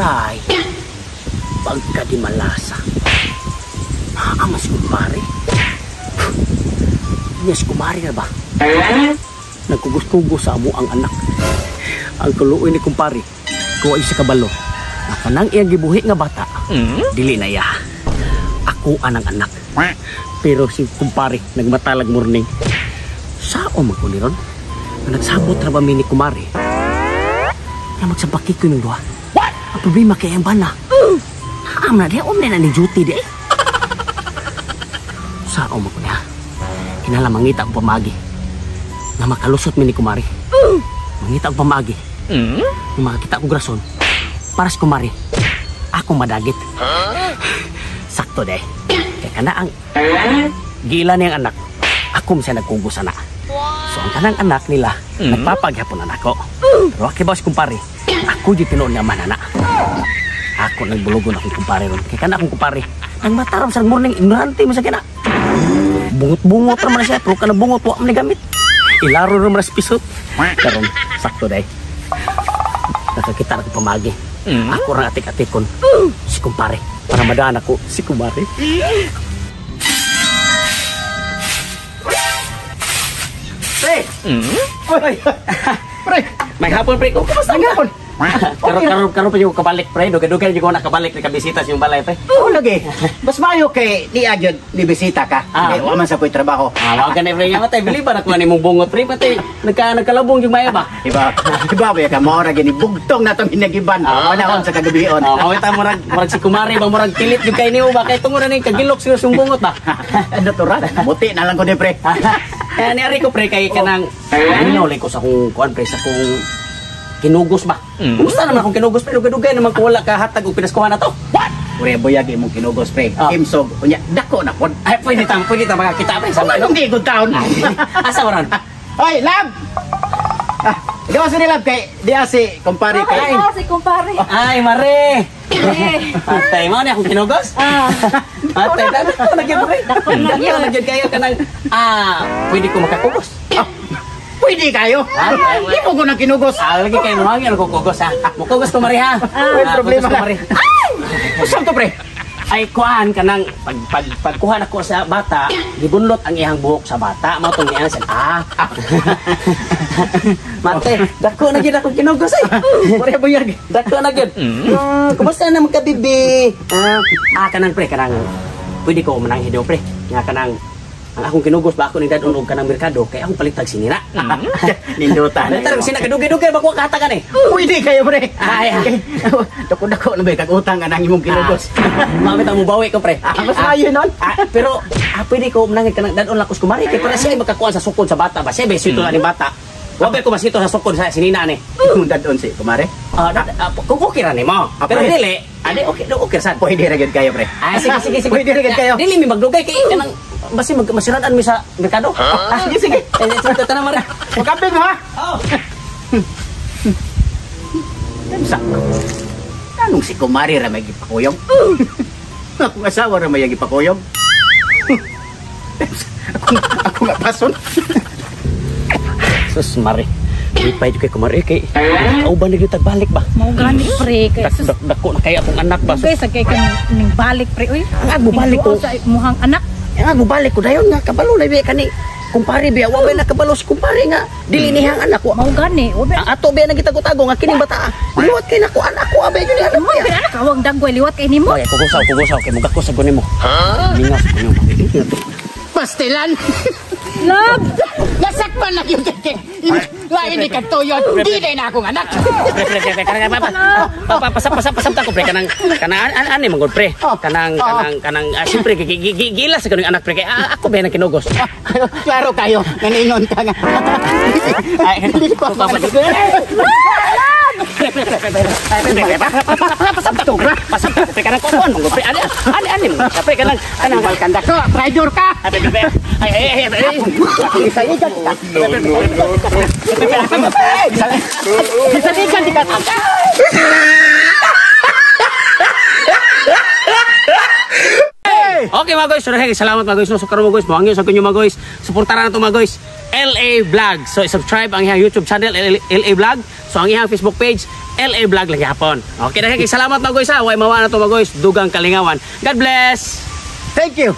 Ay, pagka di malasa. Amas kumpare. Yes, kumari na ba? Nagkugos-kugos sa amo ang anak. Ang kuluoy ni kumpare, kuha sa kabalo. Nakanang iyang gibuhi nga bata, dili na iya. Ako anang anak. Pero si kumpare, nagmatalag morning. Sao magkuliron? Nagsabot ra ba ni kumare? Na magsabakit ko yung duha. Ang problema kay ang bana. Naam na di, na ni duty di. Sao magkuliron? Kinala mangita ang pamagi na makalusot mi ni kumari. Mangita ang pamagi na makakita ko grason para sa kumari akong madagit. Sakto de kaya kana ang gila niyang anak ako siya nagkugos na. So ang kanang anak nila nagpapaghapon na ako. Pero aki ba si kumpari ako di tinuon nga manana. Ako nagbulugon akong kumpari ron kaya kana akong kumpari nang mataram sa morning ignorante mo sa kina. Bungot-bungot naman siya, pero ka na bungot, wak man gamit. Ilaro naman sa pisot. Karon, sakto day. Nakakita na ko pamagi. Ako rang atik-atikon. Si kumpare, para madaan ako, si kumare. Pre! Pre! May hapon, pre. Kumusta ang hapon? Karon pa yung kabalik, pre. Duga-duga yung nakabalik na kabisita sa yung balay, pre. Oo, lagi. Mas mayo kay di agad ni bisita ka. Kaya waman sa ko'y trabaho. Wag ka na, pre. Nga matay, bili ba nakuha ni mong bungot, pre? Matay, nagkalabong yung maya ba? Iba ba ka maura gini bugtong na itong hinagiban. Panahon sa kagabion. Kawita murag si kumari ba, murag kilit yung kayo niyo ba? Kaya tungo na yung kagilok siguro yung bungot ba? Ano to, Rat? Buti na lang ko ni, pre. Kaya niyari ko, pre, kay kanang minuli ko sa kong kuwan, pre, sa kong kinugos ba? Kumusta naman akong kinugos, pre? Dugay naman kung wala kahatag o pinaskuhan na to. What? Pure boyag imong kinugos, pre. Imsog, unya, dako na po. Ay, pwede makakita, pre. Sa manong gigod taon. Asa mo ron? Hoy, Lab! Ikaw sa nilab kay di si kumpare kay. Si kumpare. Ay, mare. Atay mo ni akong kinugos? Atay, dako na gyud, pre. Dako na gyud kayo kanang pwede ko makakugos. Pwede kayo. Di mo ko nang kinugos. Lagi kayo mo hangin ko kugos ha. Mukugos ko mari ha. May problema na. Saan to, pre? Ay kuan kanang pagkuha nako sa bata, gibunlot ang iyang buhok sa bata, mao tong iyang sa Mate, dako na gyud ako kinugos ay. Pare buyag. Dako na gyud. Kumusta na mga bibi? Kanang pre kanang pwede ko manang hidaw pre. Nga kanang ang akong kinugos ba ako ni dadon og kanang merkado kay akong palitag sinira. Nindutan. Tarong sina kadugay-dugay ba ko katagan eh. Pwede kayo, pre. Ay. Dako-dako na ba kag-utang anang imong kinugos. Mamit ang mubawi ko pre. Mas maayo nun. Pero pwede ko manang kanang dadon lakos kumari kay para siya makakuha sa sukod sa bata ba. Siya besito na ni bata. Wabe ko masito sa sukod sa sinina ni. Kung dadon si kumare. Kung okay ra nimo. Pero dili, okay sad. Pwede ra gid kayo, pre. Sige. Pwede ra gid kayo. Dili mi magdugay kay kanang basi masiraan mi sa merkado. Sige. Tanang mara. Magkambing ha. Sa. Anong si kumare ra may gipakuyog? Akong asawa ra may gipakuyog. Ako nga pason. Sus mari. Lipay kay kumari kay kauban na gyud tagbalik ba. Mau gani pre kay Dako na kay akong anak ba. Kay sa kay ning balik pre uy. Ang balik ko sa muhang anak. Ang balik ko dayon nga kabalo na biya kani. Kumpare biya wa na kabalo si kumpare nga dili nihang anak ko. Mau gani obe. Ato biya nagitago-tago nga kining bata. Liwat kay nako anak ko abay gyud anak Mo pero anak awang dagway liwat kay nimo. Okay, kugusaw kay mugako sa kunin mo. Lingaw sa kunin mo. Pastilan. Love. Nasakpan na yung kake. Lain ni katuyot. Di na akong anak. Pasap ta ko pre kanang ani mangod pre. Kanang siyempre gila sa kanang anak pre kay ako ba nang kinugos. Klaro kayo. Naningon ka nga. Ay, hindi ko pasap ta ko pre kanang kon mangod pre. Ani pre kanang balkanda ko. Traitor ka. Ay. Bisa ikan kita. Bisa ikan kita. Okay mga guys, salamat mga guys. So karon mga guys, buhangyo sa kunyo mga guys. Suportaran nato mga guys. LA Vlog. So subscribe ang iyang YouTube channel LA Vlog. So ang iyang Facebook page LA Vlog lagi hapon. Okay, salamat mga guys ha. Way mawa na to mga guys. Dugang Kalingawan. God bless. Thank you.